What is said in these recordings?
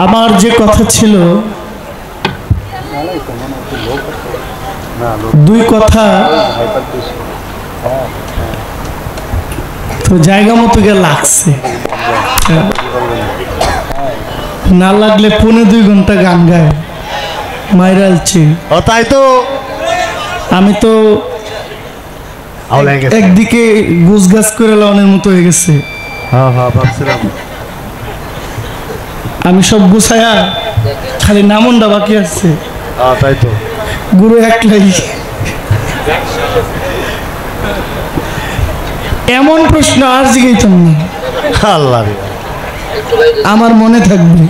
আমার যে কথা ছিল দুই কথা তো জায়গা মতো গিয়ে লাগছে, না লাগলে 1.5-2 ঘন্টা গান গায় মাইরালছি। তাই তো আমি তো একদিকে গুছ গাছ করে লাউনের মতো হয়ে গেছে। ভাবছিলাম আমি সব গুছায়া খালি নামনটা বাকি আছে। তাই তো গুরু একলাই। এমন প্রশ্ন আর জিগাইতাম না, আল্লাহ আমার মনে থাকবে।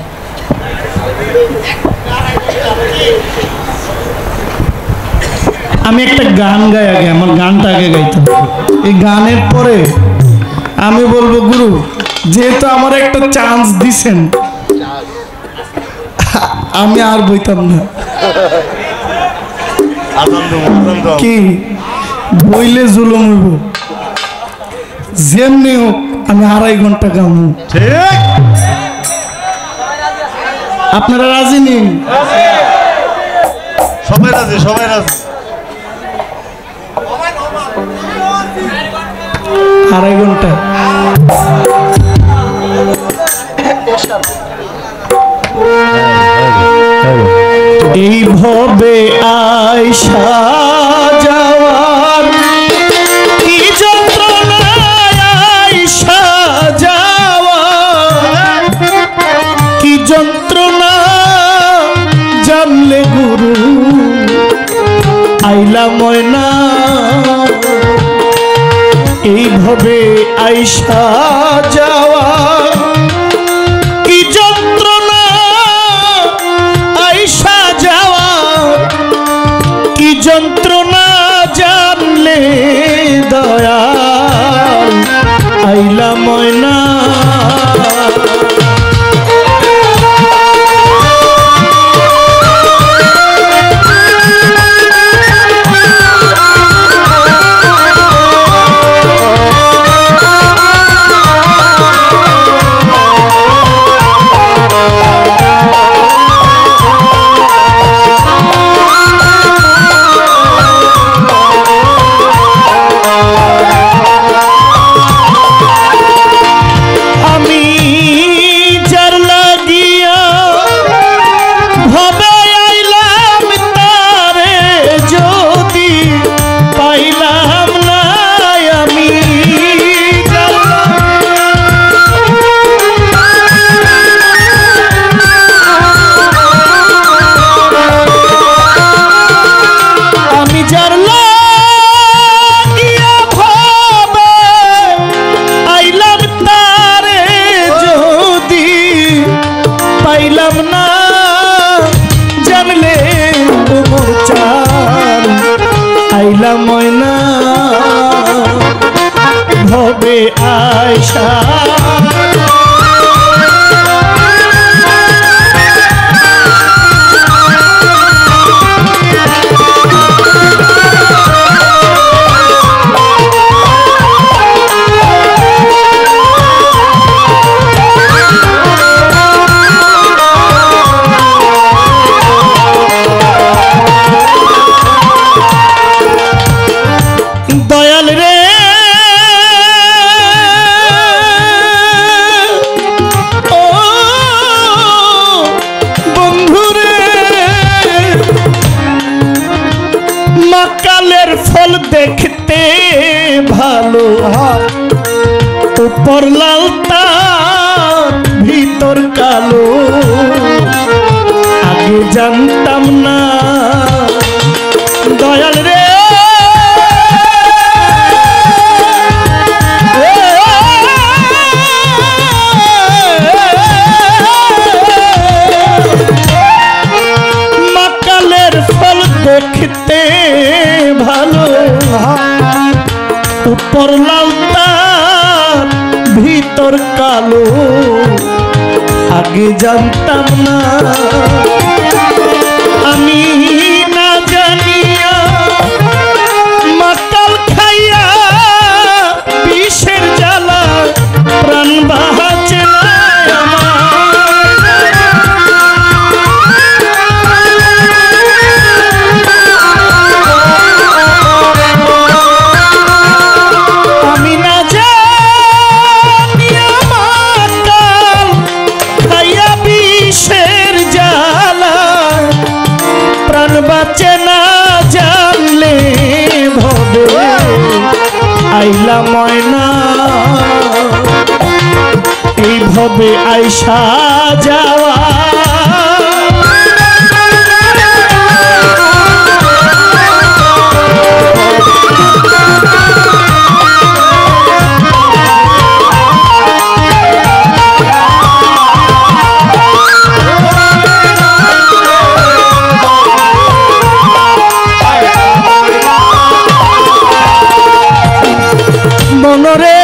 আমি একটা গান গাই, আগে আমার গানটা আগে গাইতাম, এই গানের পরে আমি বলবো গুরু যেহেতু আমার একটা চান্স দিছেন আমি আর বইতাম না। কি বইলে জুলুম হইব, যেমনি হোক আমি 2.5 ঘন্টা গামু। আপনারা রাজি নেই? সবাই রাজি, সবাই রাজি। 2.5 ঘন্টা এই ভবে আইসা যাওয়ার কি যন্ত্রণা, আইসা যাওয়ার কি যন্ত্রণা জানলে গুরু আইলা ময়না। এই ভবে আইসা যাওয়া কি যন্ত্রণা, আইসা যাওয়া কি যন্ত্রণা জানলে দয়াল আইলা ময়না। ময়না ভবে আয়সা দয়াল রে ও বন্ধুরে মাকালের ফল দেখতে ভালো, উপর লাল তার ভিতর কালো, আগে জানতাম না দয়াল রে। দেখতে ভালো, উপর লাল তার ভিতর কালো, আগে জানতাম না আমি না জানিয়া মাতাল খাইয়া বিষের জ্বালা প্রাণ বাঁচে না। আইলা ময়না এইভাবে আইসা যাওয়া মনরে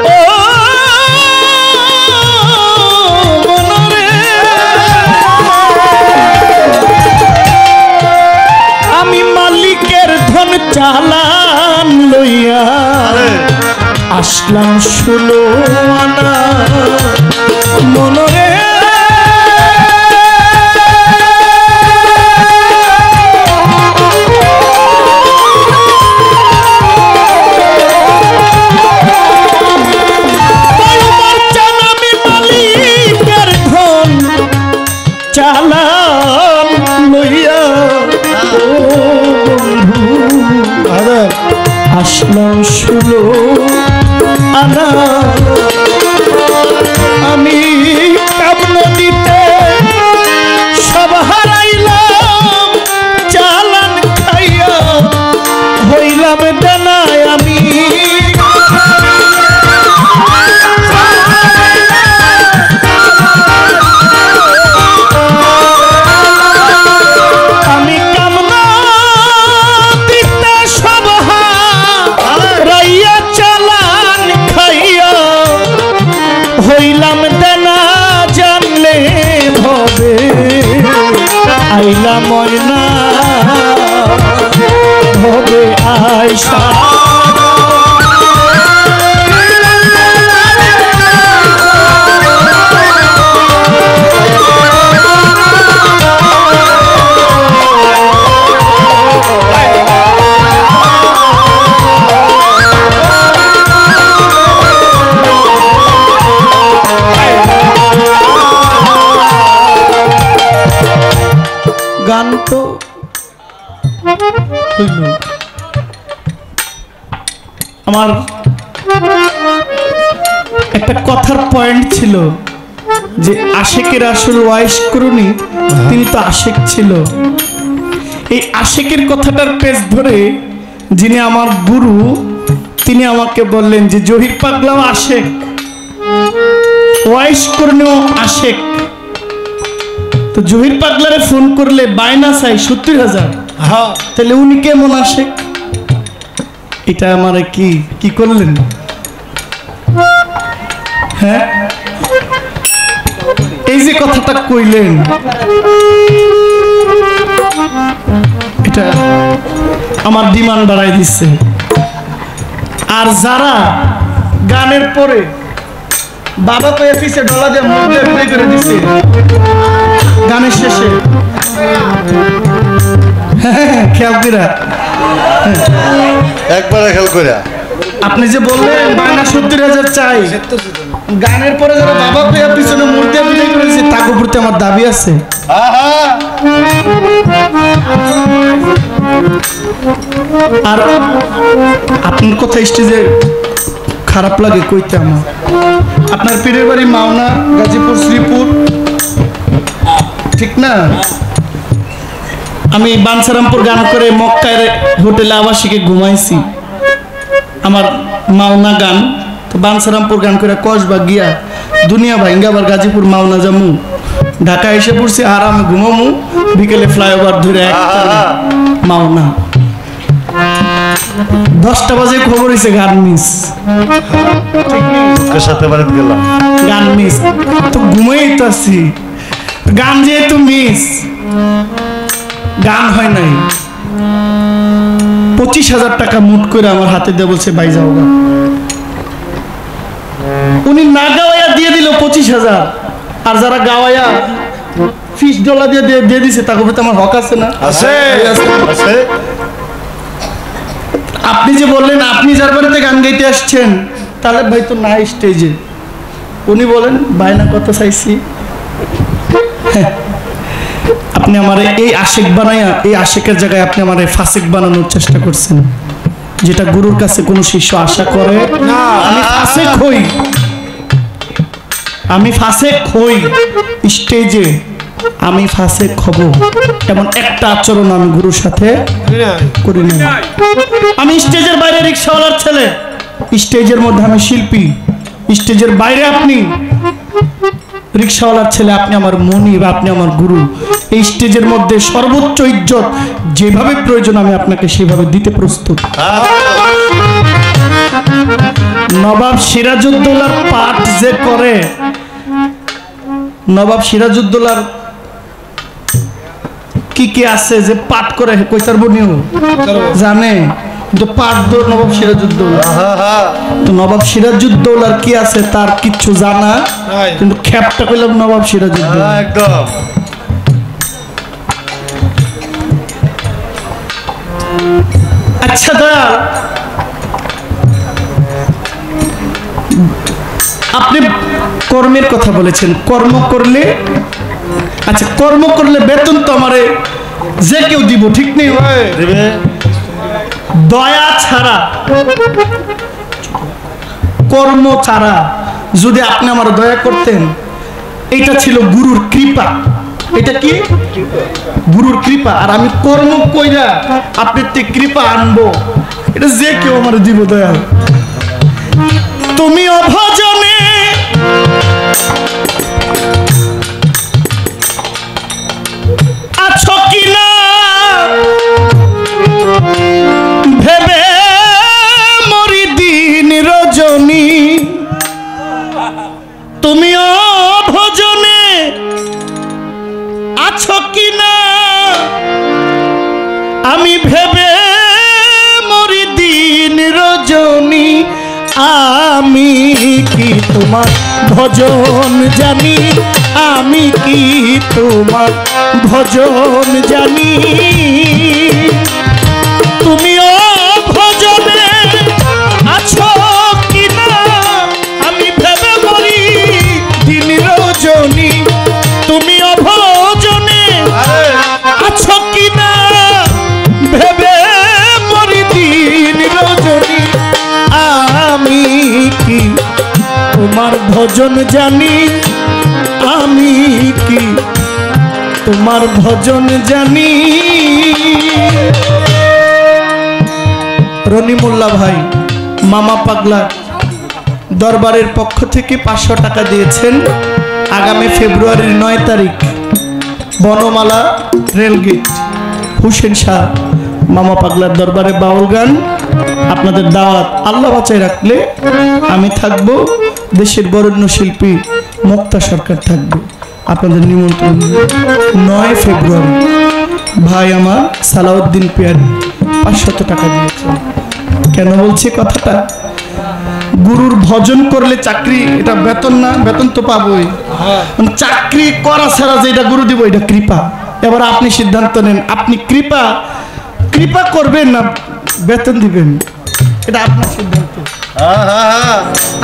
ও মনরে আমি মালিকের ধন চালান লইয়া আসলাম 16 আনা মনরে চালান লইয়া আসলাম 16 আনা আমি কাবন দিতে সব হারাইলাম চালান খাইয়া হইলাম ডানায় আমি আইলা ময়না হবে আয়সা গান তো হইল আমার একটা কথার পয়েন্ট ছিল যে আশেকের আসল ওয়াইস করুনি তিনি তো আশেক ছিল এই আশেকের কথাটার পেজ ধরে যিনি আমার গুরু তিনি আমাকে বললেন যে জহির পাগলাও আশেক ওয়াইস করুনিও আশেক তো জহির পাগলারে ফোন করলে বায়না চাই 70,000 হ্যাঁ তাহলে উনি কেমন আসে এটা আমার কি কি করলেন হ্যাঁ এই যে কথাটা কইলেন এটা আমার ডিমান্ড বাড়াই দিচ্ছে আর যারা গানের পরে বাবা কয়ে পিছে ডলা দিয়ে মুখ দিয়ে প্লে করে দিছে গানের শেষে খেয়াল কইরা একবারে খেয়াল কইরা আপনি যে বললেন বায়না 70,000 চাই গানের পরে যারা বাবা কয়ে পিছনে মুখ দিয়ে প্লে করে দিছে তার উপরতে আমার দাবি আছে আর আপনার কথা স্টেজে খারাপ লাগে কইতে আমার আপনার পীরের বাড়ি মাওনা গাজীপুর শ্রীপুর ঠিক না আমি বানসারামপুর গান করে মক্কার হোটেলে আবাসিকে ঘুমাইছি আমার মাওনা গান তো বানসারামপুর গান করে কসবা গিয়া দুনিয়া ভাঙ্গা আবার গাজীপুর মাওনা যামু ঢাকা এসে পড়ছি আরামে ঘুমামু বিকেলে ফ্লাইওভার ধরে মাওনা 10টা বাজে খবর হয়েছে গান মিস সাথে বাড়িতে গেলাম গান মিস তো ঘুমাই তো আছি গান যেহেতু মিস গান হয় নাই 25,000 টাকা মুট করে আমার হাতে দিয়ে বলছে ভাই যাও গা উনি না গাওয়াইয়া দিয়ে দিল 25,000 আর যারা গাওয়াইয়া ফিস ডলা দিয়ে দিয়ে দিছে তার উপরে আমার হক আছে না আছে আছে আপনি যে বললেন আপনি যার বাড়িতে গান গাইতে আসছেন তাহলে ভাই তো না স্টেজে উনি বলেন বায়না কত চাইছি আপনি আমারে এই আশিক বানাইয়া এই আশিকের জায়গায় আপনি আমারে ফাসিক বানানোর চেষ্টা করছেন, যেটা গুরুর কাছে কোনো শিষ্য আশা করে না। আমি ফাসিক হই, আমি ফাসিক হই স্টেজে, আমি ফাসিক হব এমন একটা আচরণ আমি গুরুর সাথে করি না। আমি স্টেজের বাইরে রিক্সাওয়ালার ছেলে, স্টেজের মধ্যে আমি শিল্পী। স্টেজের বাইরে আপনি রিক্সাওয়ালার ছেলে, আপনি আমার মনি বা আপনি আমার গুরু। এই স্টেজের মধ্যে সর্বোচ্চ ইজ্জত যেভাবে প্রয়োজন আমি আপনাকে সেভাবে দিতে প্রস্তুত। নবাব সিরাজউদ্দৌলার পাঠ যে করে, নবাব সিরাজউদ্দৌলার কি কি আছে যে পাঠ করে কইতার বনিও জানে, কিন্তু পাঠ তো নবাব সিরাজউদ্দৌলা। তো নবাব সিরাজউদ্দৌলার কি আছে তার কিচ্ছু জানা, কিন্তু খ্যাপটা কইলাম নবাব সিরাজউদ্দৌলা একদম। আচ্ছা দয়াল, আপনি কর্মের কথা বলেছেন, কর্ম করলে, আচ্ছা কর্ম করলে বেতন তো আমারে যে কেউ দিব, ঠিক নেই? দয়া ছাড়া, কর্ম ছাড়া যদি আপনি আমার দয়া করতেন, এটা ছিল গুরুর কৃপা। এটা কি? গুরুর কৃপা। আর আমি কর্ম কইরা আপনার তে কৃপা আনবো, এটা যে কেউ আমার দিব দয়াল। তুমি অভজনে আছো কিনা ভেবে মরি দিন রজনী, তুমি অভজনে আছো কিনা আমি ভেবে মরি দিন রজনী, আমি কি তোমার ভজন জানি, আমি কি তোমার ভজন জানি, তুমিও ভজনে আছো কিনা আমি ভেবে মরি দিন রজনী, তুমিও ভজনে আছো কিনা ভেবে মরি দিন রজনী, আমি কি তোমার ভজন জানি, আমি কি তোমার ভজন জানি। রনিমুল্লাহ ভাই মামা পাগলা দরবারের পক্ষ থেকে 500 টাকা দিয়েছেন। আগামী ফেব্রুয়ারির 9 তারিখ বনমালা রেলগেট হুসেন শাহ মামা পাগলার দরবারে বাউল গান, আপনাদের দাওয়াত। আল্লাহ বাঁচায় রাখলে আমি থাকব, দেশের বরেণ্য শিল্পী মুক্তা সরকার থাকবে। আপনাদের নিমন্ত্রণ 9 ফেব্রুয়ারি। ভাই আমার সালাউদ্দিন পিয়ারি 500 টাকা দিয়েছেন। কেন বলছি কথাটা? গুরুর ভজন করলে চাকরি, এটা বেতন না, বেতন তো পাবোই, চাকরি করা ছাড়া যে এটা গুরু দিব এটা কৃপা। এবার আপনি সিদ্ধান্ত নেন, আপনি কৃপা কৃপা করবেন না বেতন দিবেন, এটা আপনার সিদ্ধান্ত।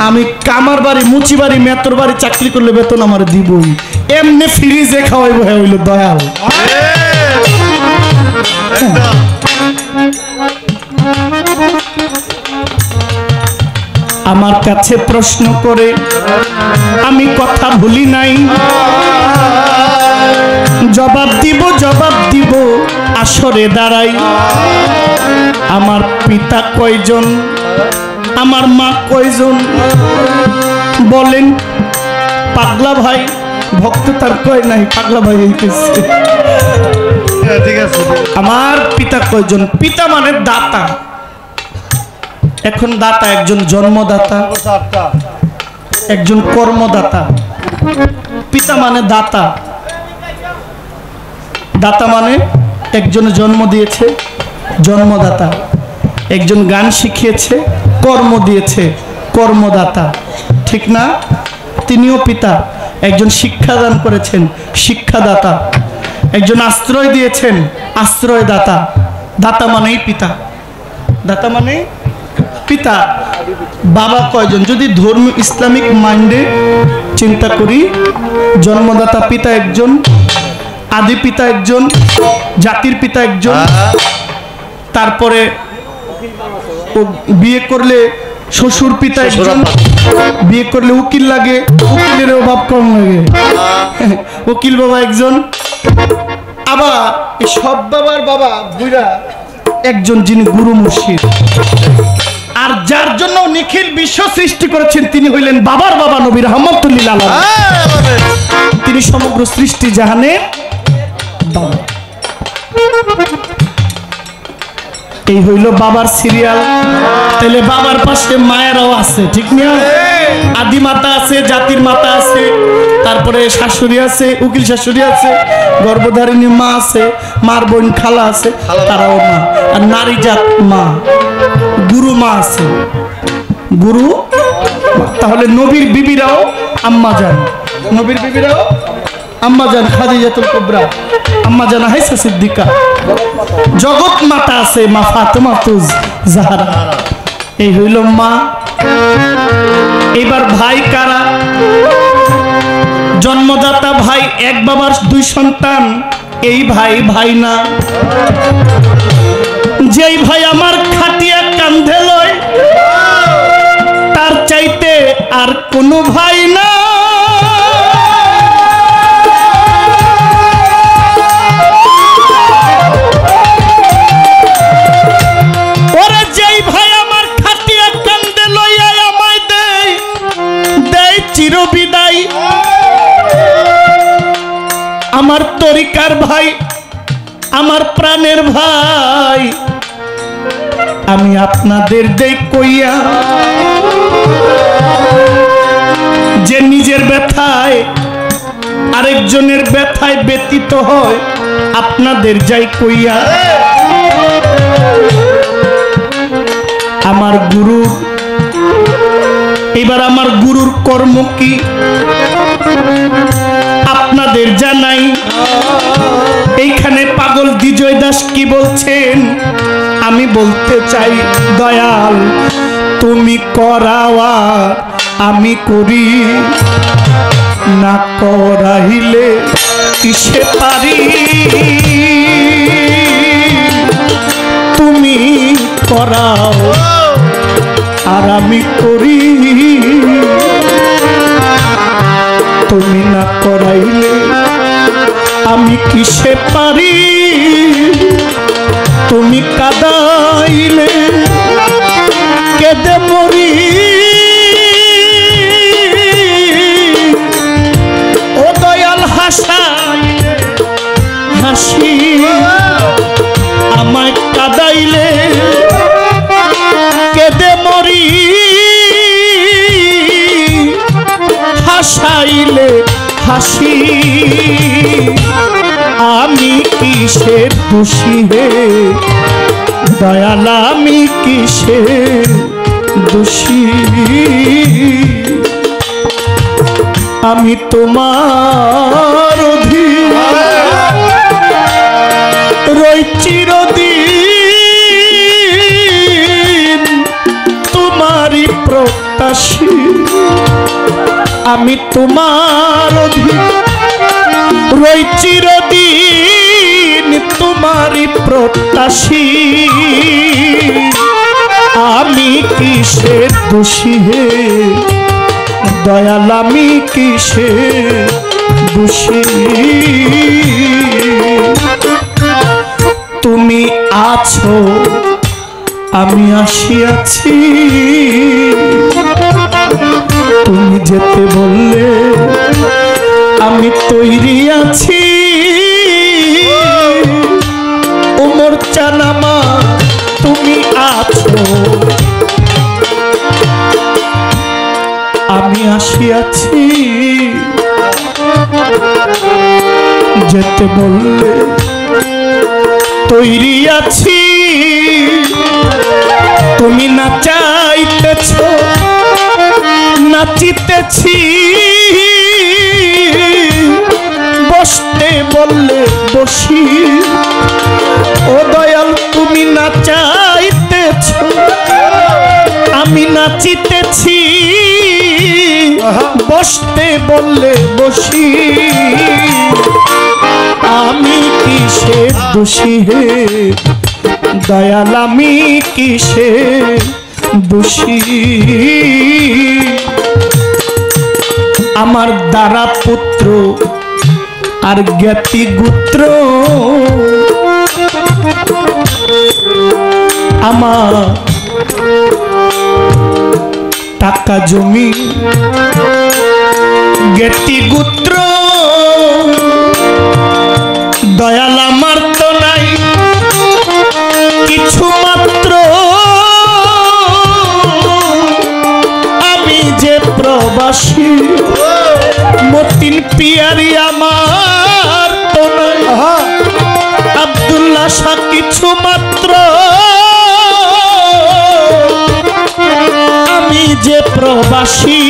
আমি কামার বাড়ি, মুচি বাড়ি, মেতর বাড়ি চাকরি করলে বেতন আমার দিবই, এমনি ফ্রিজে খাওয়াইব হইল দয়াল। আমার কাছে প্রশ্ন করে আমি কথা ভুলি নাই, জবাব দিব আসরে দাঁড়াই। আমার পিতা কয়জন, আমার মা কয়জন বলেন? পাগলা ভাই, ভক্ত তার কয় নাই, পাগলা ভাই হইতেছে। ঠিক আছে। আমার পিতা কয়জন? পিতা মানে দাতা। এখন দাতা, একজন জন্মদাতা, একজন কর্মদাতা। পিতা মানে দাতা, দাতা মানে একজন জন্ম দিয়েছে, জন্মদাতা। একজন গান শিখিয়েছে, কর্ম দিয়েছে, কর্মদাতা, ঠিক না? তিনিও পিতা। একজন শিক্ষাদান করেছেন, শিক্ষাদাতা। একজন আশ্রয় দিয়েছেন, আশ্রয়দাতা। দাতা মানেই পিতা, দাতা মানে পিতা। বাবা কয়জন? যদি ধর্মীয় ইসলামিক মাইন্ডে চিন্তা করি, জন্মদাতা পিতা একজন, আদি পিতা একজন, জাতির পিতা একজন, তারপরে ও বিয়ে করলে শ্বশুর পিতা একজন, বিয়ে করলে উকিল লাগে, উকিলের অভাব কম লাগে, উকিল বাবা একজন, আবার এই সব বাবার বাবা বুইরা একজন যিনি গুরু মুর্শিদ। আর যার জন্য নিখিল বিশ্ব সৃষ্টি করেছেন তিনি হইলেন বাবার বাবা নবী রহমতুল্লিল আলাইহি। তিনি সমগ্র সৃষ্টি জাহানের বাবা। এই হইল বাবার সিরিয়াল। তাহলে বাবার পাশে মায়েরাও আছে, ঠিক না? আদি মাতা আছে, জাতির মাতা আছে, তারপরে শাশুড়ি আছে, উকিল শাশুড়ি আছে, গর্ভধারিণী মা আছে, মার বোন খালা আছে, তারাও মা। আর নারী জাত মা, গুরু মা আছে, গুরু। তাহলে নবীর বিবিরাও আম্মা জান, নবীর বিবিরাও আম্মা জান খাদিজাতুল কুবরা, আম্মা জান আয়েশা সিদ্দিকা। জগৎ মাতা আছে মা ফাতেমা তুজ জাহরা। এই হইল মা। এবার ভাই কারা? জন্মদাতা ভাই, এক বাবার দুই সন্তান। এই ভাই ভাই না। যেই ভাই আমার খাটিয়া কান্ধে লয় তার চাইতে আর কোনো ভাই না। ওরে যেই ভাই আমার খাটিয়া কান্ধে লইয়া আমায় দেয় দেয় চিরবিদায়, আমার তরিকার ভাই, আমার প্রাণের ভাই, আমি আপনাদের দেই কইয়া যে নিজের ব্যথায় আরেকজনের ব্যথায় ব্যতীত হয়, আপনাদের যাই কইয়া। আমার গুরু, এবার আমার গুরুর কর্ম কি আপনাদের জানাই। এইখানে পাগল বিজয় দাস কি বলছেন আমি বলতে চাই। দয়াল তুমি করাওয়া আমি করি, না করাইলে কিসে পারি। তুমি করাও আর আমি করি, তুমি না করাইলে আমি কিসে পারি। তুমি কাদাইলে কেঁদে মরি, ও দয়াল হাসাইলে হাসি। আমায় কাদাইলে কেঁদে মরি, হাসাইলে হাসি। আমি কিসের দোষী হে দয়াল, আমি কিসের দোষী। আমি তোমার অধীন রই চিরদিন, তোমারই প্রত্যাশী। আমি তোমার অধীন রই চিরদিন, তোমারই প্রত্যাশী। আমি কিসের দোষী হে দয়াল, আমি কিসের দোষী। তুমি আছো আমি আসিয়াছি, তুমি যেতে বললে আমি তৈরি আছি। ওমর চানামা তুমি আছো আমি আসিয়াছি, যেতে বললে তৈরি আছি। তুমি না চাইতেছ নাচিতেছি, বসতে বললে বসি। ও দয়াল তুমি না চাইতেছ আমি নাচিতেছি, বসতে বললে বসি। আমি কিসের দোষী হে দয়াল, আমি কিসের দোষী? আমার দ্বারা পুত্র আর জ্ঞাতি গোত্র, আমার টাকা জমি জ্ঞাতি গোত্র, দয়াল আমার তো নাই কিছু মাত্র। আমি যে প্রবাসী মতিন পিয়ারি আমার তো নাই, আব্দুল্লাহ শাহ কিছু মাত্র। আমি যে প্রবাসী,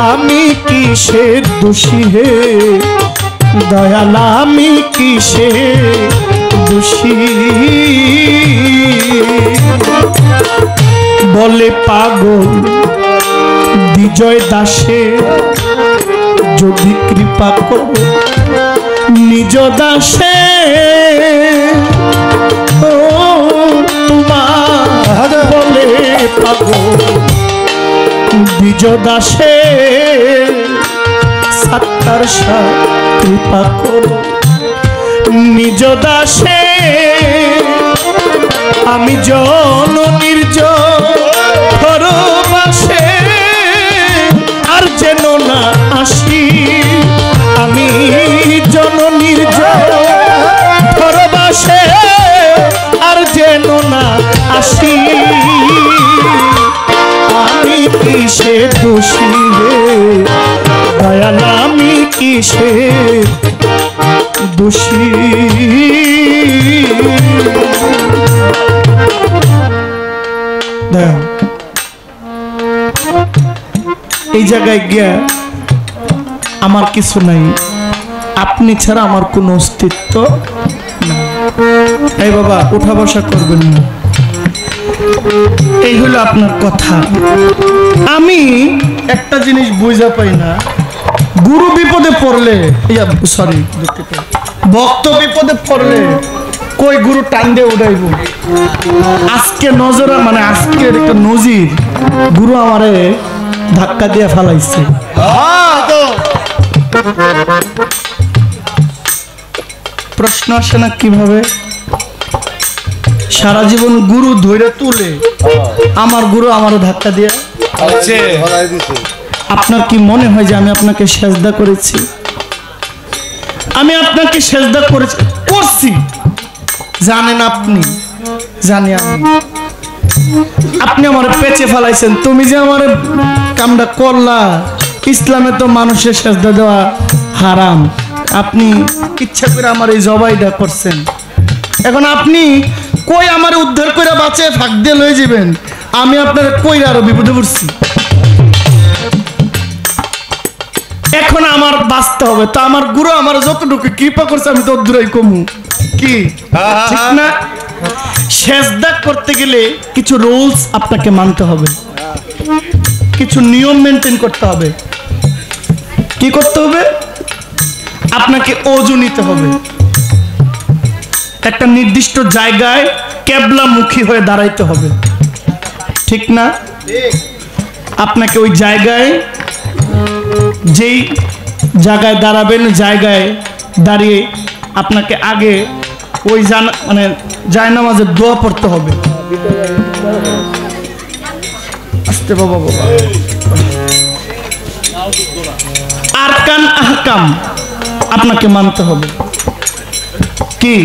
আমি কিসের দোষী হে দয়াল, আমি কিসের দোষী? বলে পাগল বিজয় দাসে, যদি কৃপা করো নিজ দাসে। ও তোমার বলে পাগল বিজয় দাসে, সাত্তার শাহ কৃপা করো নিজ দাসে। আমি জননীর ঘরবাসে আর যেন না আসি, আমি জননীর ঘরবাসে আর যেন না আসি। আমি কিসে দোষী হে দয়াল, আমি কিসে দোষী? এই জায়গায় গিয়া আমার কিছু নাই, আপনি ছাড়া আমার কোনো অস্তিত্ব নাই। এই বাবা উঠা বসা করবেন না, এই হলো আপনার কথা। আমি একটা জিনিস বুঝা পাই না, গুরু বিপদে পড়লে, সরি ভক্ত বিপদে পড়লে কই গুরু টান দিয়ে উঠাইব। আজকে নজরা মানে আজকের একটা নজির, গুরু আমারে ধাক্কা দিয়ে ফালাইছে। প্রশ্ন আসে না কিভাবে সারা জীবন গুরু ধরে তুলে, আমার গুরু আমার ধাক্কা দিয়ে। আপনার কি মনে হয় যে আমি আপনাকে সেজদা করেছি? আমি আপনাকে সেজদা করছি, জানেন আপনি, জানি আমি। আপনি আমার পেঁচে ফেলাইছেন, তুমি যে আমার কামটা করলা। ইসলামে তো মানুষের সেজদা দেওয়া হারাম, আপনি ইচ্ছা করে আমার এই জবাইটা করছেন। এখন আপনি কই আমার উদ্ধার করে বাঁচে ফাঁক দিয়ে লয়ে যাবেন, আমি আপনার কই আরো বিপদে পড়ছি। এখন আমার বাঁচতে হবে, তো আমার গুরু আমার যতটুকু কৃপা করছে আমি তো দূরাই কমু কি ঠিক না? সেজদা করতে গেলে কিছু রুলস আপনাকে মানতে হবে, কিছু নিয়ম মেনটেন করতে হবে। কি করতে হবে? আপনাকে ওযু নিতে হবে, একটা নির্দিষ্ট জায়গায় কেবলামুখী হয়ে দাঁড়াইতে হবে, ঠিক না? আপনাকে ওই জায়গায়, যেই জায়গায় দাঁড়াবেন জায়গায় দাঁড়িয়ে আপনাকে আগে ওই মানে জায়নামাজের দোয়া পড়তে হবে। আস্তে বাবা বাবা। আরকান আহকাম আপনাকে মানতে হবে, কি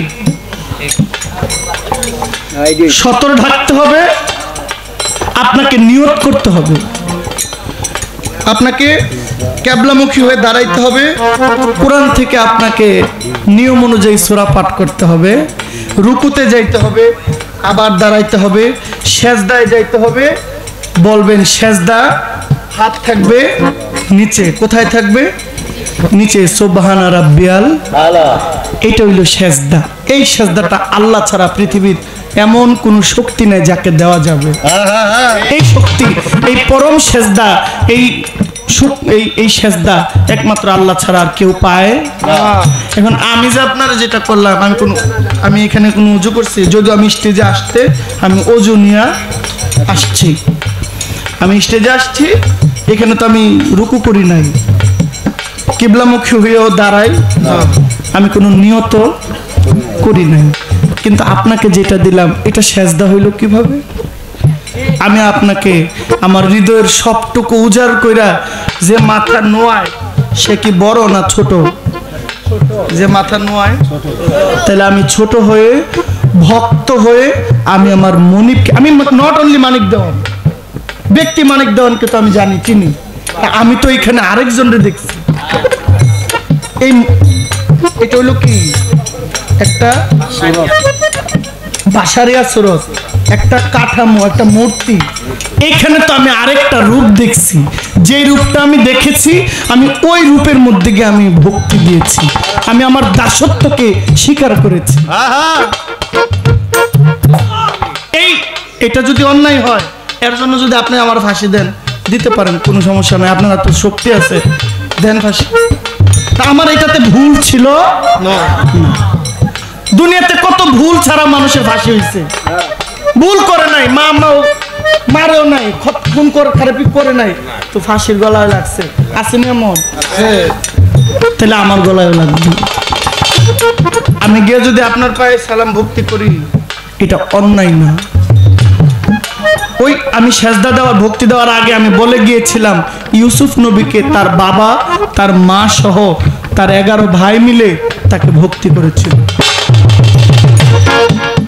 সতর ঢাকতে হবে, আপনাকে নিয়ত করতে হবে, আপনাকে কেবলামুখী হয়ে দাঁড়াইতে হবে, কোরআন থেকে আপনাকে নিয়ম অনুযায়ী সূরা পাঠ করতে হবে, রুকুতে যাইতে হবে, আবার দাঁড়াইতে হবে, সেজদায় যাইতে হবে। বলবেন সেজদা, হাত থাকবে নিচে, কোথায় থাকবে? নিচে। সুবহানা রাব্বিয়াল আলা, এটা হইল সেজদা। এই সেজদাটা আল্লাহ ছাড়া পৃথিবীর এমন কোন শক্তি নেই যাকে দেওয়া যাবে। এই শক্তি, এই পরম সেজদা, এই এই সেজদা একমাত্র আল্লাহ ছাড়া আর কেউ পায় না। এখন আমি যে আপনারা যেটা করলাম, আমি এখানে কোনো উজু করছি? যদি আমি স্টেজে আসতে আমি ওজু নিয়ে আসছি, আমি স্টেজে আসছি, এখানে তো আমি রুকু করি নাই, কিবলামুখী হয়েও দাঁড়াই, আমি কোনো নিয়ত করি নাই। কিন্তু আপনাকে যেটা দিলাম এটা সেজদা হইল কিভাবে? আমি আপনাকে আমার হৃদয়ের সবটুকু উজাড় কইরা, যে মাথা নোয়ায় সে কি বড় না ছোট? যে মাথা নোয়ায়, তাহলে আমি ছোট হয়ে ভক্ত হয়ে আমি আমার মনিবকে, আমি নট অনলি মানিক দেওয়ান, ব্যক্তি মানিক দেওয়ানকে তো আমি জানি, চিনি, আমি তো এখানে আরেকজনরে দেখছি। এটা হলো কি একটা বাসারিয়া সুরত, একটা কাঠামো, একটা মূর্তি। এইখানে তো আমি আরেকটা রূপ দেখছি, যে রূপটা আমি দেখেছি আমি ওই রূপের মধ্যে গিয়ে আমি ভক্তি দিয়েছি, আমি আমার দাসত্বকে স্বীকার করেছি। এটা যদি অন্যায় হয়, এর জন্য যদি আপনি আমার ফাঁসি দেন, দিতে পারেন, কোনো সমস্যা নাই, আপনার তো শক্তি আছে, দেন ফাঁসি। তা আমার এটাতে ভুল ছিল না। দুনিয়াতে কত ভুল ছাড়া মানুষের ফাঁসি হয়েছে, ভুল করে নাই, মা মারেও নাই, খুন করে খারাপি করে নাই, তো ফাঁসির গলায় লাগছে, আসেনি এমন? তাহলে আমার গলায় লাগবে। আমি গিয়ে যদি আপনার পায়ে সালাম ভক্তি করি, এটা অন্যায় না। ওই আমি সেজদা দেওয়ার ভক্তি দেওয়ার আগে আমি বলে গিয়েছিলাম, ইউসুফ নবীকে তার বাবা তার মা সহ তার 11 ভাই মিলে তাকে ভক্তি করেছিল।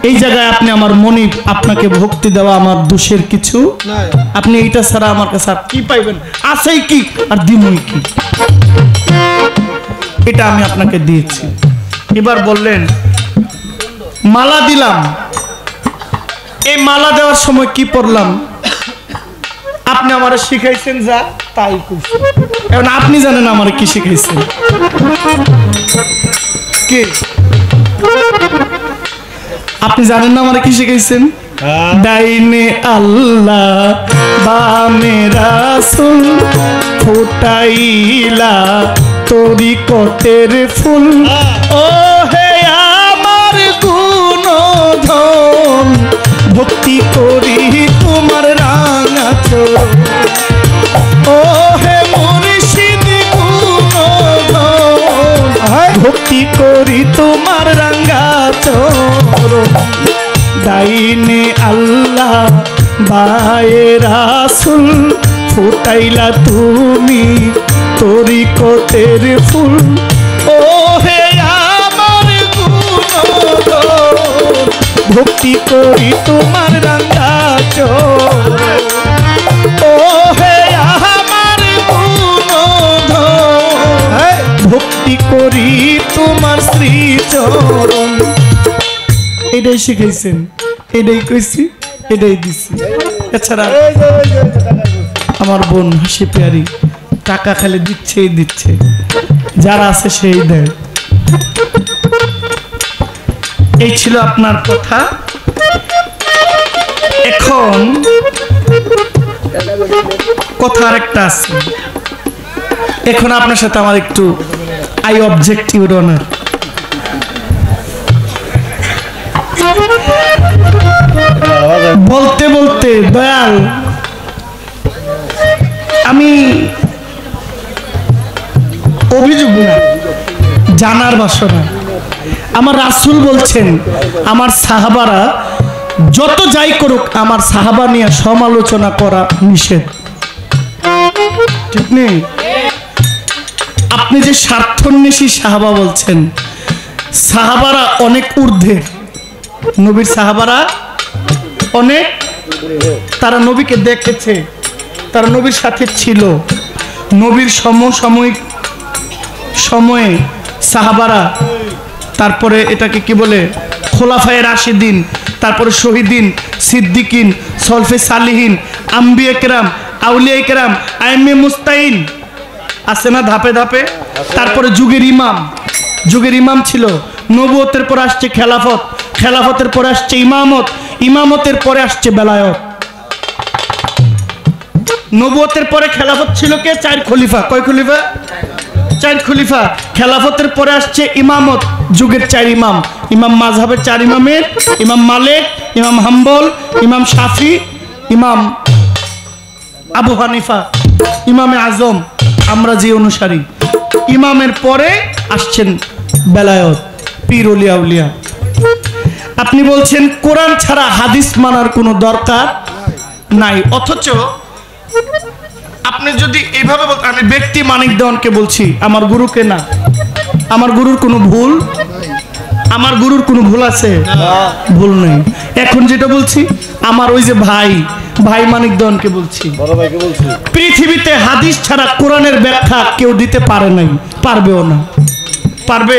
এই জায়গায় আপনি আমার মনিব, আপনাকে ভক্তি দেওয়া আমার দোষের কিছু নাই। আপনি এইটা ছাড়া আমার কাছে আর কি পাইবেন? আছেই কি আর দিমই কি? এটা আমি আপনাকে দিয়েছি। এবার বললেন মালা দিলাম, এই মালা দেওয়ার সময় কি পড়লাম? আপনি আমারে শিখাইছেন যা তাই করছি। এখন আপনি জানেন আমারে কি শিখাইছেন? কে? আপনি জানেন না আমারে কি শিখাইছেন? ডাইনে আল্লাহ বামে রাসূল, ফুটাইলা তরিকতের ফুল। ও হে আমার গুণধন, ভক্তি করি তোমার রাঙা চরণ। ও হে মুর্শিদ গুণধন, ভক্তি করি তোমার রাঙা চরণ। ডাইনে আল্লাহ বায়ে রাসূল, ফুটাইলা তুমি তরিকতের ফুল। ও হে আমার গুণধন, ভক্তি করি তোমার রাঙা চরণ। ও হে আমার গুণধন, ভক্তি করি তোমার শ্রী চরণ। এটাই শিখাইছেন, এটাই কইছি, এটাই দিছি। এছাড়া আমার বোন হাসি পেয়ারি টাকা খালি দিচ্ছেই দিচ্ছে, যারা আছে সেই দেয়। এই ছিল আপনার কথা। এখন কথা আরেকটা আছে, এখন আপনার সাথে আমার একটু আই অবজেক্ট ইউর অনার। বলতে বলতে দয়াল, আমি অভিযোগ না, জানার বাসনা। আমার রাসূল বলছেন আমার সাহাবারা যত যাই করুক, আমার সাহাবা নিয়ে সমালোচনা করা নিষেধ, ঠিক নেই? আপনি যে স্বার্থন্বেষী সাহাবা বলছেন, সাহাবারা অনেক ঊর্ধ্বে, নবীর সাহাবারা অনেক, তারা নবীকে দেখেছে, তারা নবীর সাথে ছিল, নবীর সমসাময়িক সময়ে সাহাবারা, তারপরে এটাকে কি বলে খোলাফায়ে রাশিদিন, তারপরে শহীদিন, সিদ্দিকিন, সলফে সালিহিন, আম্বিয়া কেরাম, আউলিয়া কেরাম, আইমে মুস্তাইন আছে না ধাপে ধাপে। তারপরে যুগের ইমাম, যুগের ইমাম ছিল, নবুয়তের পর আসছে খেলাফত, খেলাফতের পরে আসছে ইমামত, ইমামতের পরে আসছে বেলায়ত। নবুয়তের পরে খেলাফত ছিল কে? 4 খলিফা। কয় খলিফা? 4 খলিফা। খেলাফতের পরে আসছে ইমামত, যুগের 4 ইমাম। ইমাম মাযহাবের 4 ইমামের ইমাম মালিক, ইমাম হাম্বল, ইমাম শাফি, ইমাম আবু হানিফা, ইমামে আজম, আমরা যে অনুসারী। ইমামের পরে আসছেন বেলায়েত, পীর ওলিয়া উলিয়া। আপনি বলছেন কোরআন ছাড়া হাদিস মানার কোনো দরকার নাই, অথচ আপনি যদি এইভাবে বলতেন, আমি ব্যক্তি মানিক দেওয়ানকে বলছি, আমার গুরুকে না। আমার গুরুর কোনো ভুল, আমার গুরুর কোনো ভুল আছে? ভুল নেই। এখন যেটা বলছি, আমার ওই যে ভাই মানিক দেওয়ানকে বলছি, পৃথিবীতে হাদিস ছাড়া কোরআনের ব্যাখ্যা কেউ দিতে পারে নাই, পারবেও না। পারবে?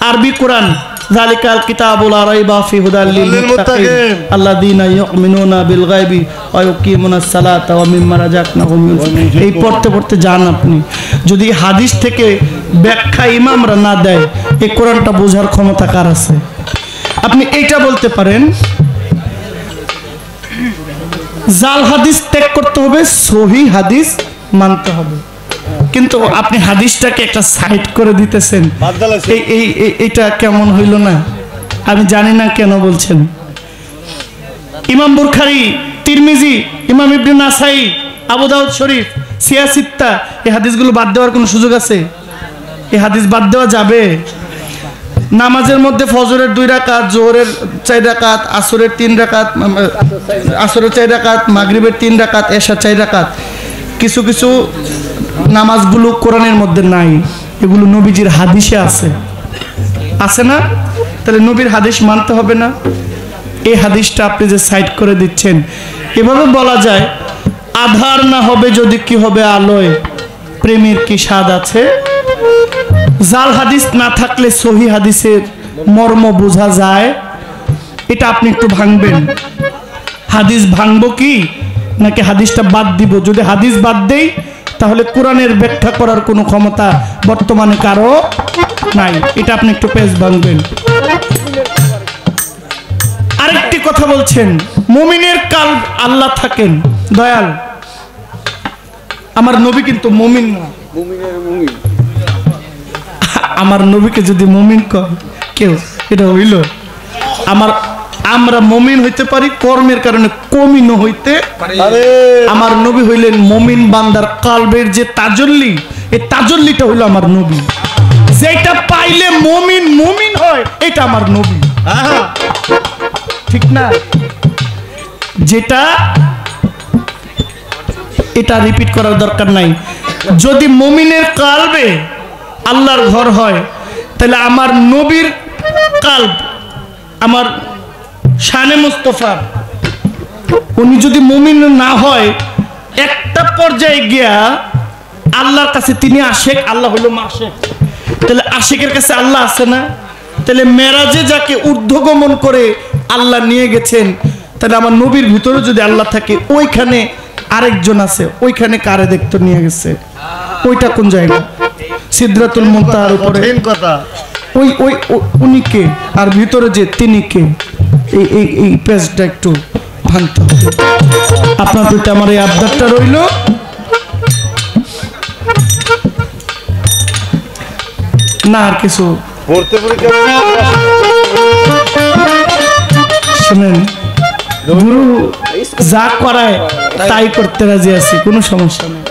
আরবি কোরআন, যালিকাল কিতাবুল লা রাইবা ফিহি হুদাল লিল মুত্তাকিন আল্লাযীনা ইউমিনুনা বিল গায়বি ওয়া ইউকিমুনাস সালাতা ওয়া মিম্মা রাযাকনাহুম ইউনফিকুন। এই পড়তে পড়তে যান আপনি। যদি হাদিস থেকে ব্যাখ্যা ইমামরা না দেয়, এই কোরআনটা বোঝার ক্ষমতা কার আছে? আপনি এইটা বলতে পারেন, জাল হাদিস ত্যাগ করতে হবে, সহি হাদিস মানতে হবে। কিন্তু আপনি হাদিসটাকে একটা সাইড করে দিতেছেন, এইটা কেমন হইল না? আমি জানি না কেন বলছেন। ইমাম বুখারী, তিরমিজি, ইমাম ইবনে নাসাই, আবু দাউদ শরীফ, সিয়াসিত্তা, এই হাদিসগুলো বাদ দেওয়ার কোনো সুযোগ আছে? এই হাদিস বাদ দেওয়া যাবে? নামাজের মধ্যে ফজরের 2 রাকাত, জোহরের 4 রাকাত, আসরের 3 রাকাত, আসরের 4 রাকাত, মাগরিবের 3 রাকাত, এশার 4 রাকাত, কিছু কিছু নামাজগুলো কোরআনের মধ্যে নাই, এগুলো নবীজির হাদিসে আছে, আছে না? তাহলে নবীর হাদিস মানতে হবে না? এই হাদিসটা আপনি যে সাইড করে দিচ্ছেন, এভাবে বলা যায়, আধার না হবে যদি কি হবে আলোয়, প্রেমের কি স্বাদ আছে? জাল হাদিস না থাকলে সহি হাদিসের মর্ম বোঝা যায়। এটা আপনি একটু ভাঙবেন। হাদিস ভাঙবো কি নাকি হাদিসটা বাদ দিব? যদি হাদিস বাদ দেই, তাহলে কোরআনের ব্যাখ্যা করার কোনো ক্ষমতা বর্তমানে কারো নাই। এটা আপনি একটু পেজ ভাঙবেন। আরেকটি কথা বলছেন, মুমিনের কাল আল্লাহ থাকেন, দয়াল। আমার নবী কিন্তু মুমিন না। আমার নবীকে যদি মুমিন কয় কেউ, এটা হইল? আমরা মুমিন হইতে পারি, কর্মের কারণে কমিন হইতে পারি। আমার নবী হইলেন মুমিন বান্দার কালবের যে তাজল্লি, এই তাজল্লিটা হইল আমার নবী। যেটা পাইলে মুমিন মুমিন হয়, এটা আমার নবী। ঠিক না? যেটা, এটা রিপিট করার দরকার নাই। যদি মুমিনের কালবে আল্লাহর ঘর হয়, তাহলে আমার নবীর কালব, আমার শানে মুস্তাফা, উনি যদি মুমিন না হয়, একটা পর্যায়ে গিয়া আল্লাহর কাছে তিনি আশেক, আল্লাহ হইল মাশেক। তাহলে আশেকের কাছে আল্লাহ আছে না? তাহলে মেরাজে যাকে ঊর্ধ্বগমন করে আল্লাহ নিয়ে গেছেন, তাহলে আমার নবীর ভিতরে যদি আল্লাহ থাকে, ওইখানে আরেকজন আছে, ওইখানে কারে দেখতে নিয়ে গেছে? ওইটা কোন জায়গা? সিদরাতুল মুনতাহার উপরে ওই ওই উনি কে, আর ভিতরে যে তিনি কে? এই পেজটা একটু ভাঙতে হবে। আপনার প্রতি আমার এই আবদারটা রইল। না আর কিছু শুনেন, গুরু যা করায় তাই করতে রাজি আছি, কোনো সমস্যা নেই।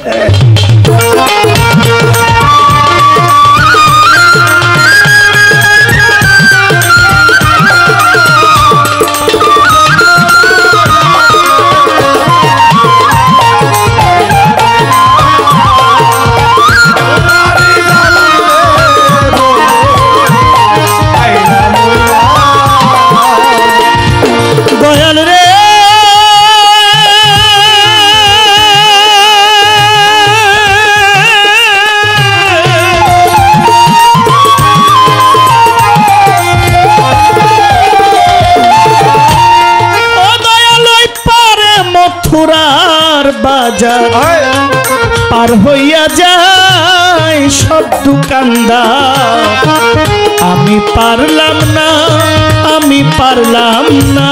পার হইয়া যায় সব দোকানদার, আমি পারলাম না, আমি পারলাম না।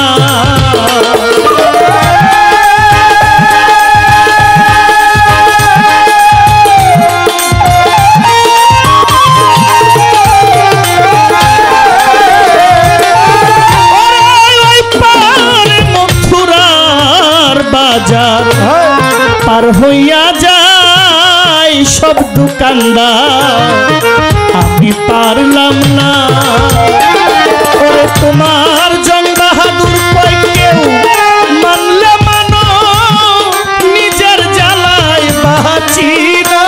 হইয়া যায় সব দোকানদার আমি পারলাম না ওরে তোমার জং বাহাদুর কই কেউ মানলে মানো নিজের জ্বালায় বাঁচি না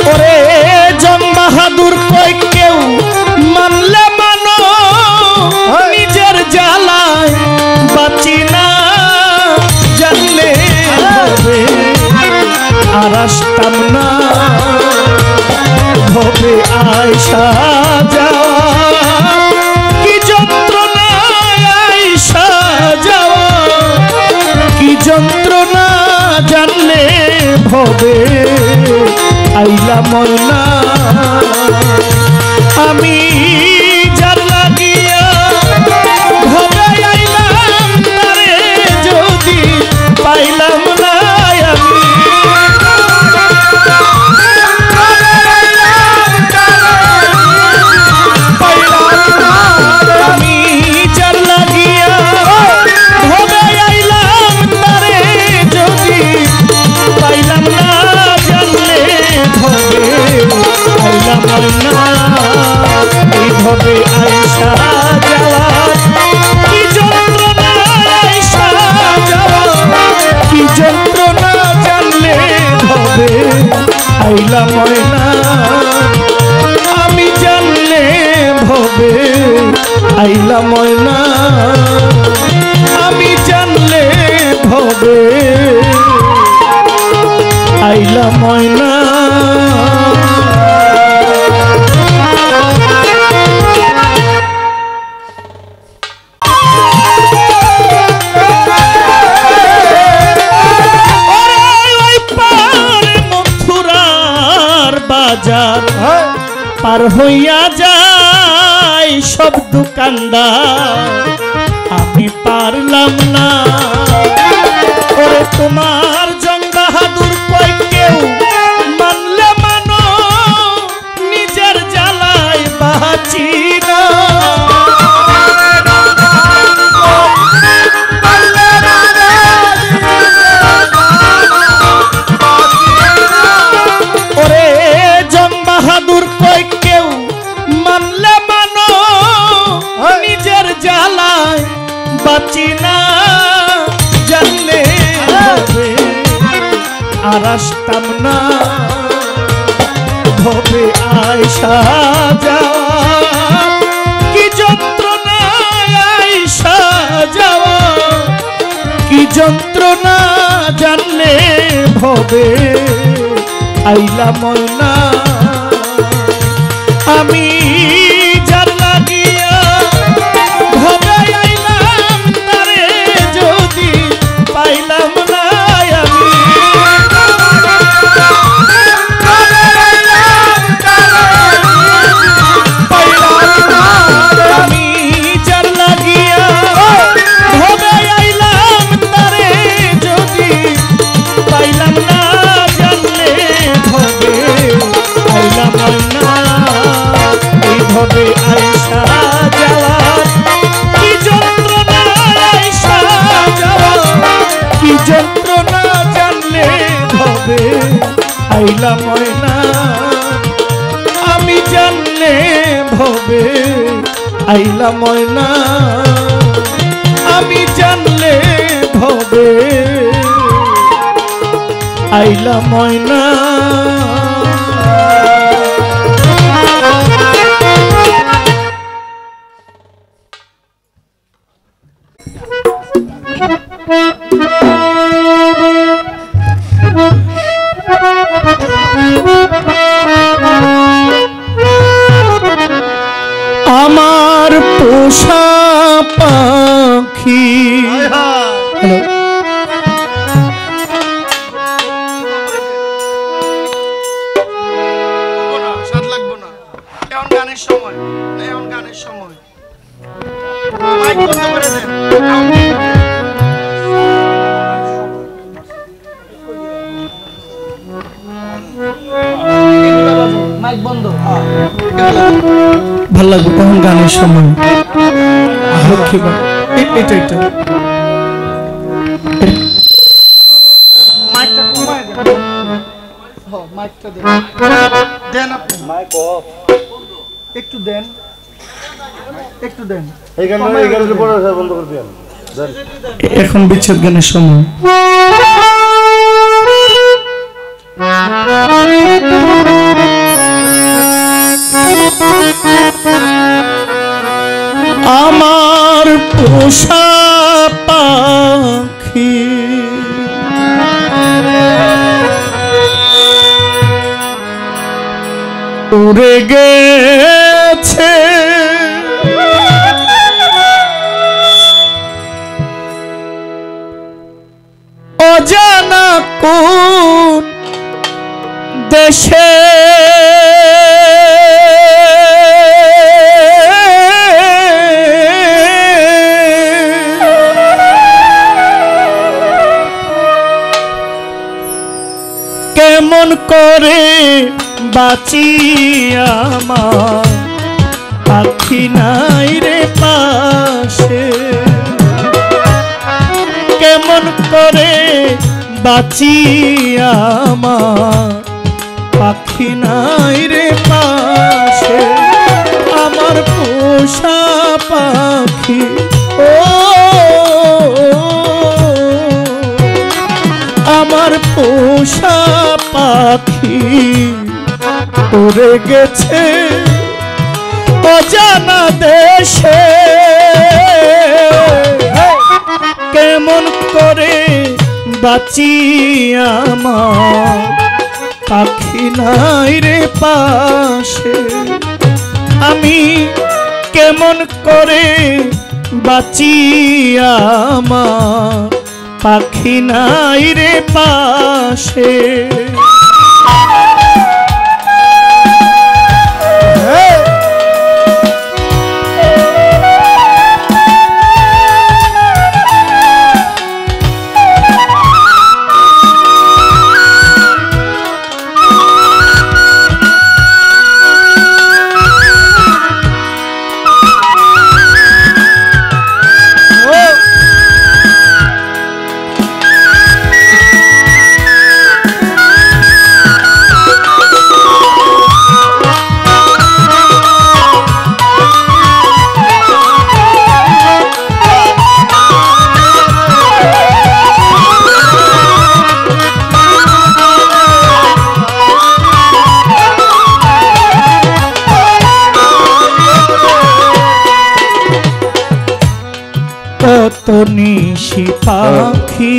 ওরে জং বাহাদুর কই কেউ মানলে মানো নিজের জ্বালায় বাঁচি না জানলে হবে আর আসতাম না ভবে আয়সা যাওয়া কি যন্ত্রণা আয়সা যাওয়া কি যন্ত্রণা জানলে ভবে আইলা ময়না আমি যার লাগিয়া ভবে আইলাম তারে যদি পাইলাম না আমি যার লাগিয়া ভবে আইলাম তারে যদি পাইলাম না জানলে ভবে আইলাম না এই ভবে আইসা যাওয়া কি যন্ত্রণা আইসা যাওয়া কি যন্ত্রণা জানলে ভবে আইলাম না আমি জানলে ভবে আইলাম না আমি জানলে ভবে আইলাম না বাজার পার হইয়া যায় সব দোকানদার আমি পারলাম না ওরে তোমার জং বাহাদুর কই কেউ মানলে মানো নিজের জ্বালায় বাঁচি না ওরে জং বাহাদুর কই কেউ মানলে মানো নিজের জ্বালায় বাঁচি না জানলে হবে আর আসতাম না ভবে আয়সা যাওয়া কি যন্ত্রণা আয়সা যাওয়া কি যন্ত্রণা জানলে ভবে আইলাম না আমি যার লাগিয়া ভবে আইলাম তারে যদি পাইলাম না আমি যার লাগিয়া ভবে আইলাম তারে যদি পাইলাম না জানলে ভবে আইলাম না এই ভবে আইসা যাওয়া কি যন্ত্রণা আইসা যাওয়া কি যন্ত্রণা জানলে ভবে আইলাম না আমি জানলে ভবে আইলাম না আমি জানলে ভবে আইলাম না আমার পোষা পাখি হ্যালো স্বাদ লাগবো না এখন গানের সময় এখন গানের সময় মাইক বন্ধ করে দেন মাইক বন্ধ ভাল লাগবে তখন গানের সময়। লক্ষ্মী বা এটা এটা মাইকটা কমায় দেন। হ্যাঁ মাইকটা দেন, দেন আপনি মাইক অফ একটু দেন, একটু দেন। এই গানের পরে বন্ধ করে দেন। এখন বিচ্ছেদ গানের সময়। আমার পোষা পাখি উড়ে গেছে অজানা কোন দেশে, কেমন করে বাঁচি আমার পাখি নাই রে পাশে, কেমন করে বাঁচি আমার পাখি নাই রে পাশে, আমার পোষা পাখি ও আমার পোষা পাখি উড়ে গেছে অজানা দেশে, কেমন করে বাঁচি আমার পাখি নাই রে পাশে, আমি কেমন করে বাঁচি আমার পাখি নাই রে পাশে। কত নিশি পাখি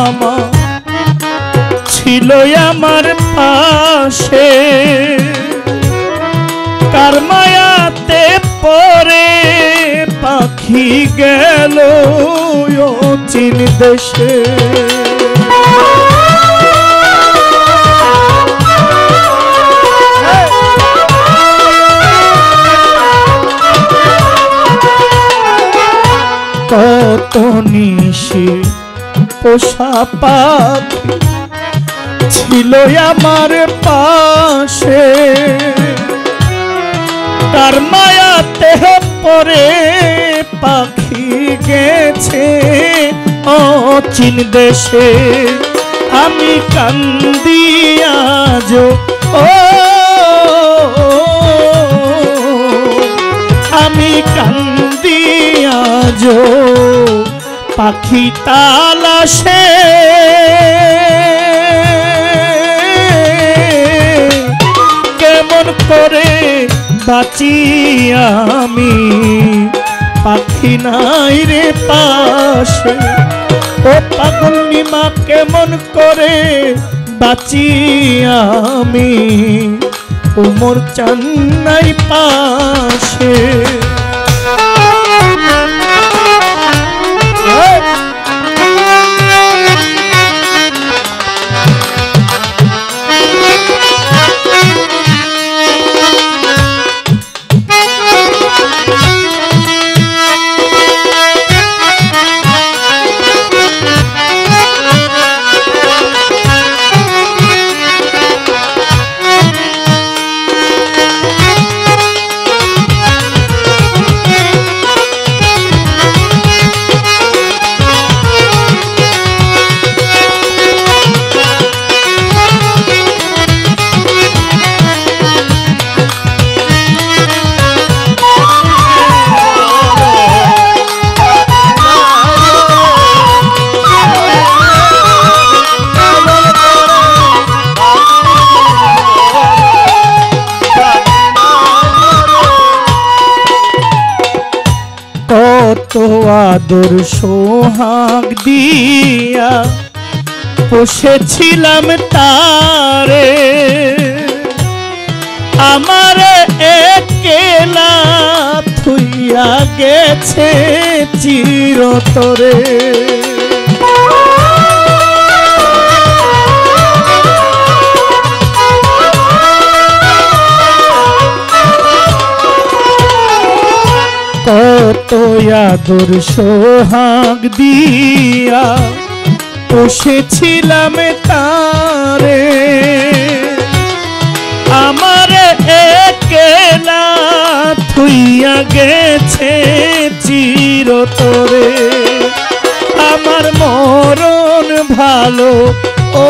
আমার ছিল আমার পাশে, কার মায়াতে পরে পাখি গেল চীন দেশে, কত নিশি পোষা পাখি ছিল আমার পাশে, তার মায়াতে পরে পাখি গেছে অচিন দেশে, আমি কান্দি আজ ও আমি কান্দি আজ পাখি তালাশে, কেমন করে বাঁচি আমি পাখি নাই রে পাশে, ও পাগল নিমা কেমন করে বাঁচি আমি উমর চান নাই পাশে। আদর সোহাগ দিয়া পুষেছিলাম তারে, আমার একলা থুইয়া গেছে চিরতরে। কত আদর সোহাগ দিয়া পুষেছিলাম তারে, আমার একলা থুইয়া গেছে চিরতরে। আমার মরণ ভালো, ও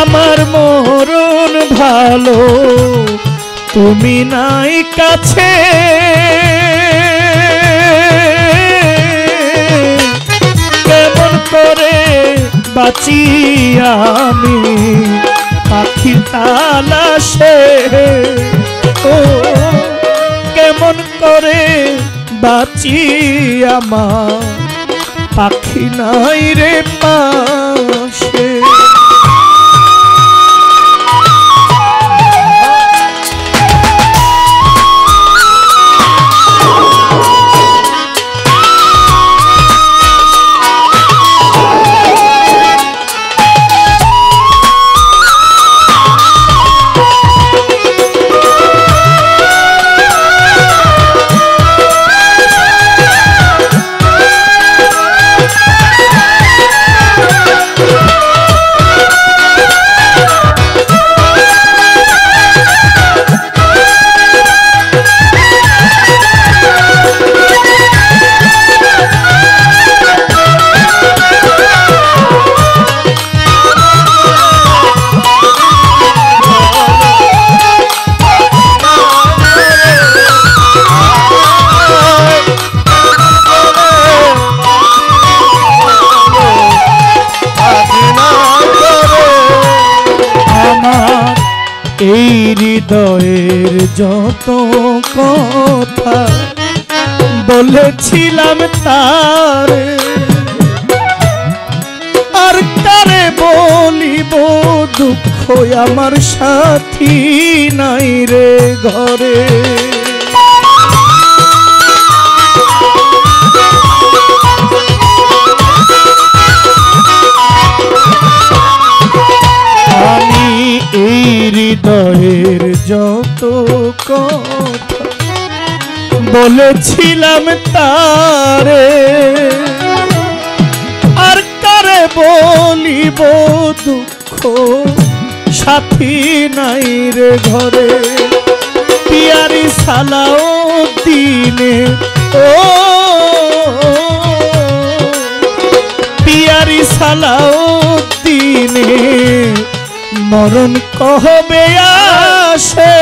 আমার মরণ ভালো, তুমি নাই কাছে। কেমন করে বাঁচি আমি পাখির তালাশে, ও কেমন করে বাঁচি আমার পাখি নাই রে পাশে। এই হৃদয়ের যত কথা বলেছিলাম তারে, আর কারে বলিব দুঃখ আমার সাথী নাই রে ঘরে। আমি এই হৃদয়ের যত কথা বলেছিলাম তারে, আর কারে বলিব দুঃখ সাথী নাই রে ঘরে। পিয়ারি সালাও দিনে, ও পিয়ারি সালাও দিনে মরণ কবে আসে।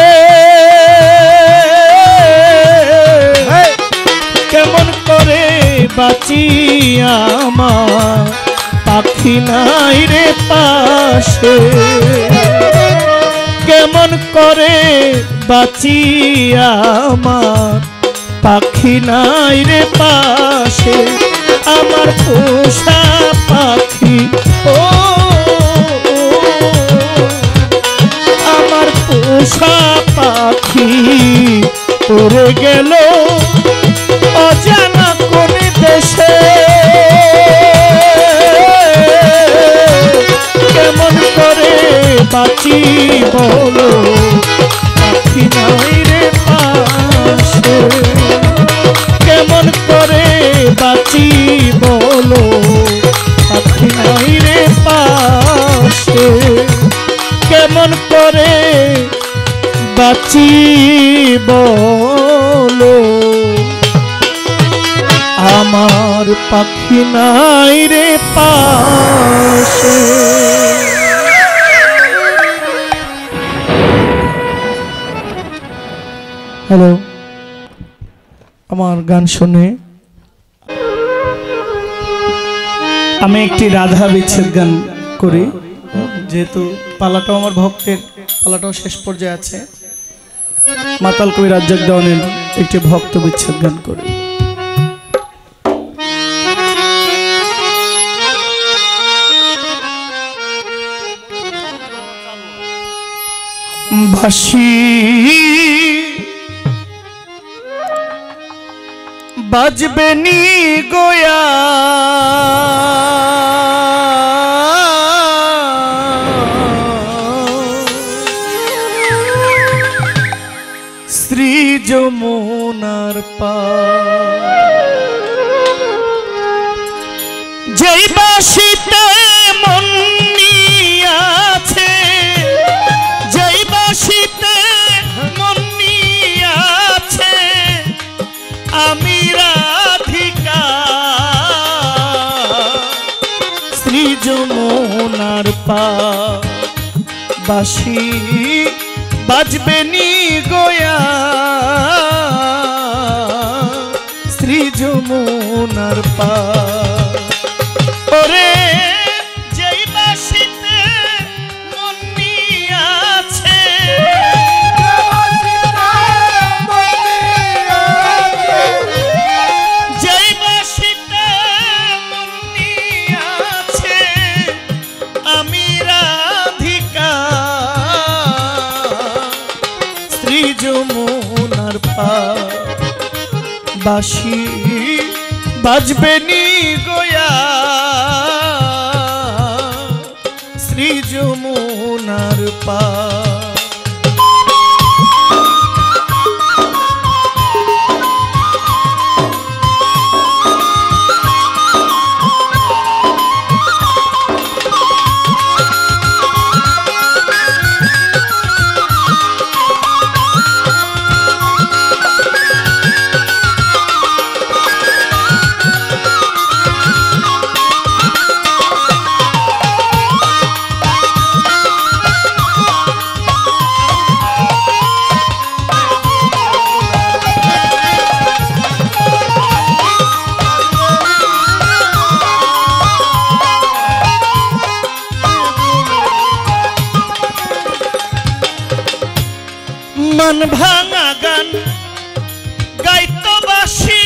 কেমন করে বাঁচি আমার পাখি নাই রে পাশে, কেমন করে বাঁচি আমার পাখি নাই রে পাশে। আমার পোষা পাখি, ও আমার পোষা পাখি উড়ে গেল অজানা কোন দেশে। কেমন করে বাঁচি বলো পাখি নাই রে পাশে, কেমন করে বাঁচি বলো পাখি নাই রে পাশে, কেমন করে বাঁচি বলো আমার পাখি নাই রে পাশে। হ্যালো, আমার গান শুনে আমি একটি রাধা বিচ্ছেদ গান করি, যেহেতু পালাটাও আমার ভক্তের, পালাটাও শেষ পর্যায়ে আছে। মাতাল কবি রাজ্জাক দেওয়ানের একটি ভক্ত বিচ্ছেদ গান করে। বাঁশি বাজবে নি গোয়া শ্রী যমুনার পার, যেই বাঁশিতে মন নিয়াছে, যেই বাঁশিতে মন নিয়াছে আমি রাধিকা, শ্রী যমুনার পার। বাঁশি বাজবে নি গোয়া শ্রী যমুনার পার। ওরে যেই বাঁশিতে মন নিয়াছে, যেই বাঁশিতে মন নিয়াছে আমি রাধিকা, শ্রী যমুনার পার। বাঁশি বাজবে নি গোয়া শ্রী যমুনার পার। মন ভাঙা গান গাইতো বাঁশি,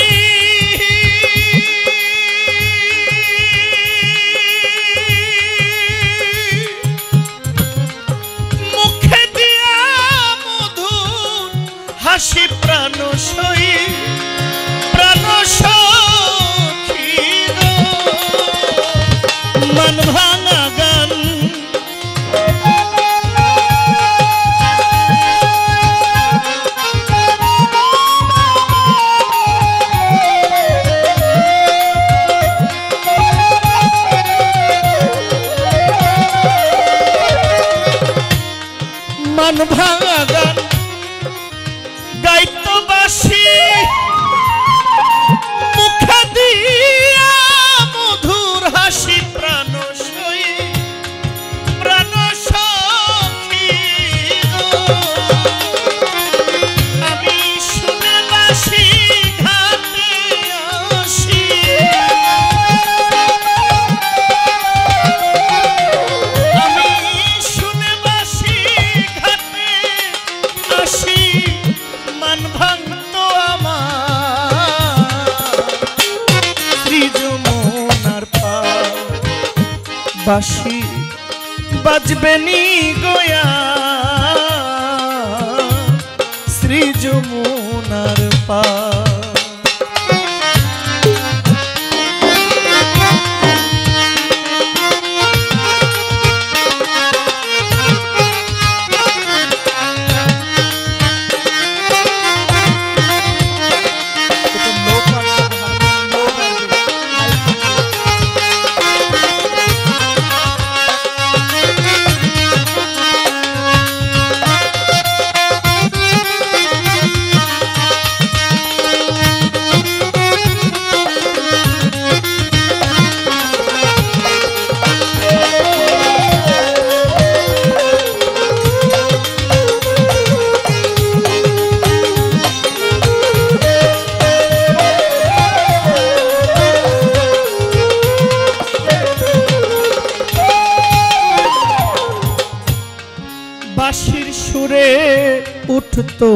মুখে দিয়া মধুর হাসি প্রাণ সই, প্রাণ সখী গো। মন ভাঙা গান মন ভাঙা গান গাইতো বাঁশি, মুখে দিয়া মধুর হাসি প্রাণ সই, প্রাণ সখী গো। আমি শুনে বাঁশি ঘাটে আসি, আমি শুনে বাঁশি আসি, মান ভাঙতো আমার শ্রী যমুনার পার। বাঁশি বাজবে নি গোয়া শ্রী যমুনার পার। উঠতো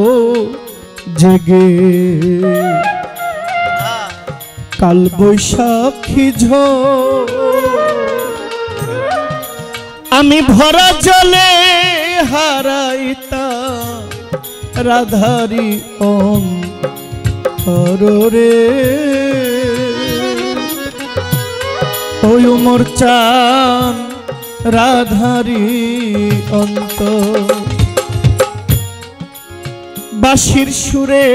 জেগে কাল বৈশাখী ঝড় আমি ভরা জলে হারাইতাম রাধারি অন্তরে ওই মোর চান রাধারি অন্তর বাঁশির সুরে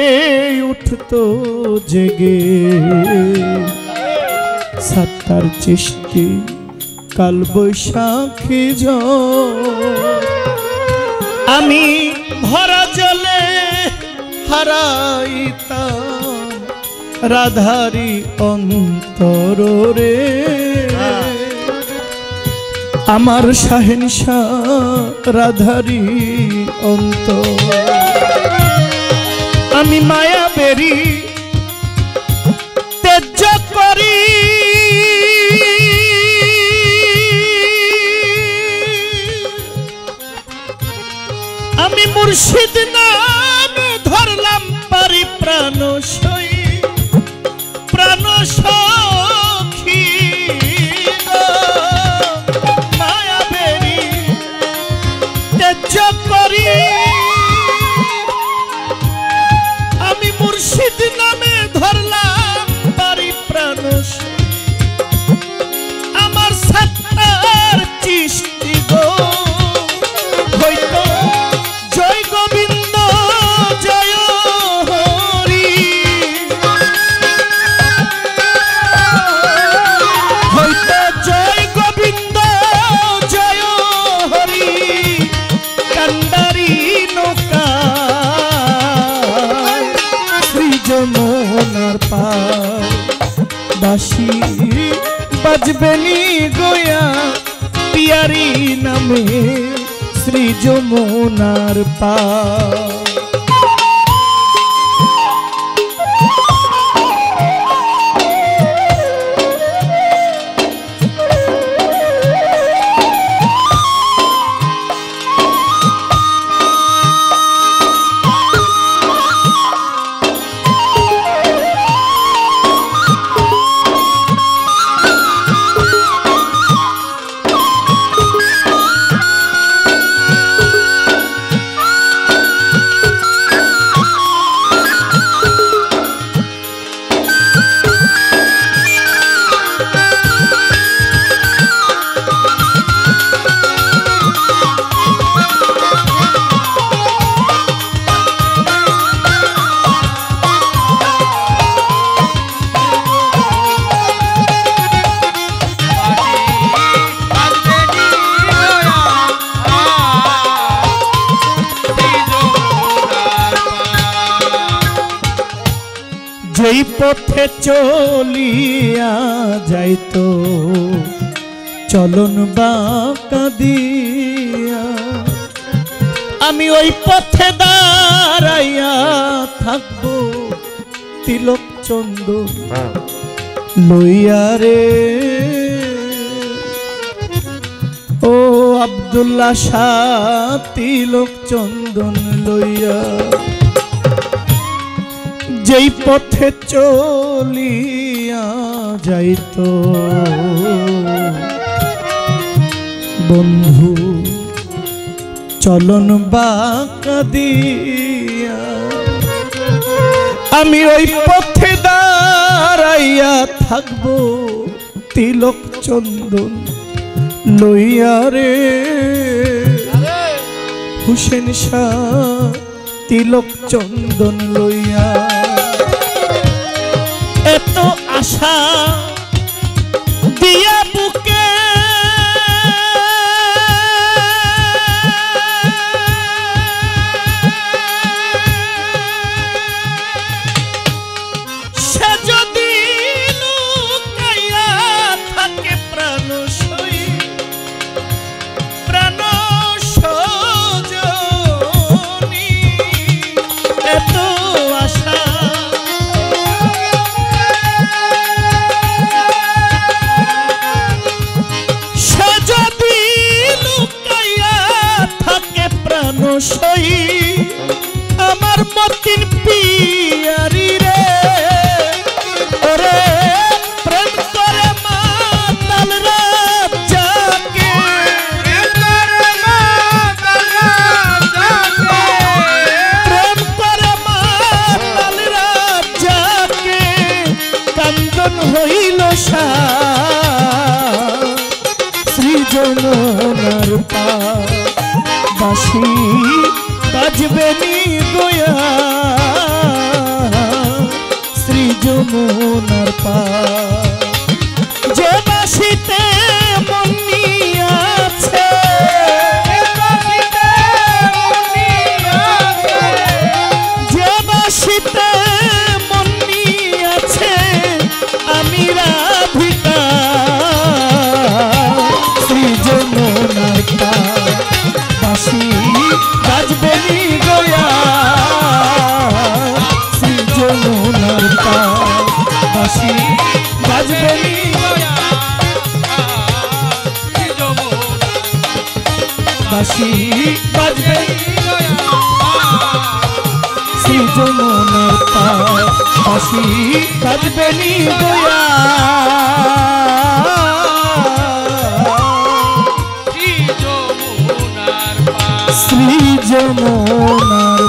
উঠতো জেগে সাত্তার চিশতি কাল বৈশাখী ঝড় আমি ভরা জলে হারাইতাম রাধারি অন্তরে আমার শাহেনশাহ রাধারি অন্তর আমি মায়া বেরি তেজ করি আমি মুর্শিদ নামে ধরলাম পারি প্রাণ সই প্রাণ সখী মায়া বেরি তেজ করি আমি মুর্শিদ নামে ধরলাম পারি প্রাণ আমার সাত্তার চিশতি গো হইতো জয় গোবিন্দ জয় হরি হইতো জয় গোবিন্দ জয় হরি কান্ডারি নৌকা যমুনার পার বাঁশি বাজবেনি গোয়া পিয়ারি নামে শ্রী যমুনার পার যেই পথে চলিয়া যাইতো চলন বাঁকা দিয়া আমি ওই পথে দাঁড়াইয়া থাকবো তিলক চন্দন লইয়া রে ও আব্দুল্লাহ শাহ তিলক চন্দন লইয়া যেই পথে চলিয়া যাইতো বন্ধু চলন বাঁকা দিয়া আমি ওই পথে দাঁড়াইয়া থাকবো তিলক চন্দন লইয়া রে হুসেন শাহ তিলক চন্দন লইয়া এত আশা দিয়া বুকে সে যদি লুকাইয়া থাকে প্রাণ সই প্রাণ সজনী এত আশা মতিন পিয়ারি রে ওরে প্রেম করে মাতাল রাত জাগে প্রেম করে মাতাল রাত জাগে কান্দন হইল শ্রী যমুনার বাঁশি বাজবে নি গোয়া শ্রী যমুনার যে বাঁশিতে মন আছে যে বাঁশিতে মন আছে আমি রাধিকা শ্রী যমুনার বাঁশি বাজবে নি গোয়া শ্রী যমুনার বাঁশি বাজবে নি বাঁশি বাজবে শ্রী যমুনার বাঁশি বাজবে নি গোয়া শ্রী যমুনার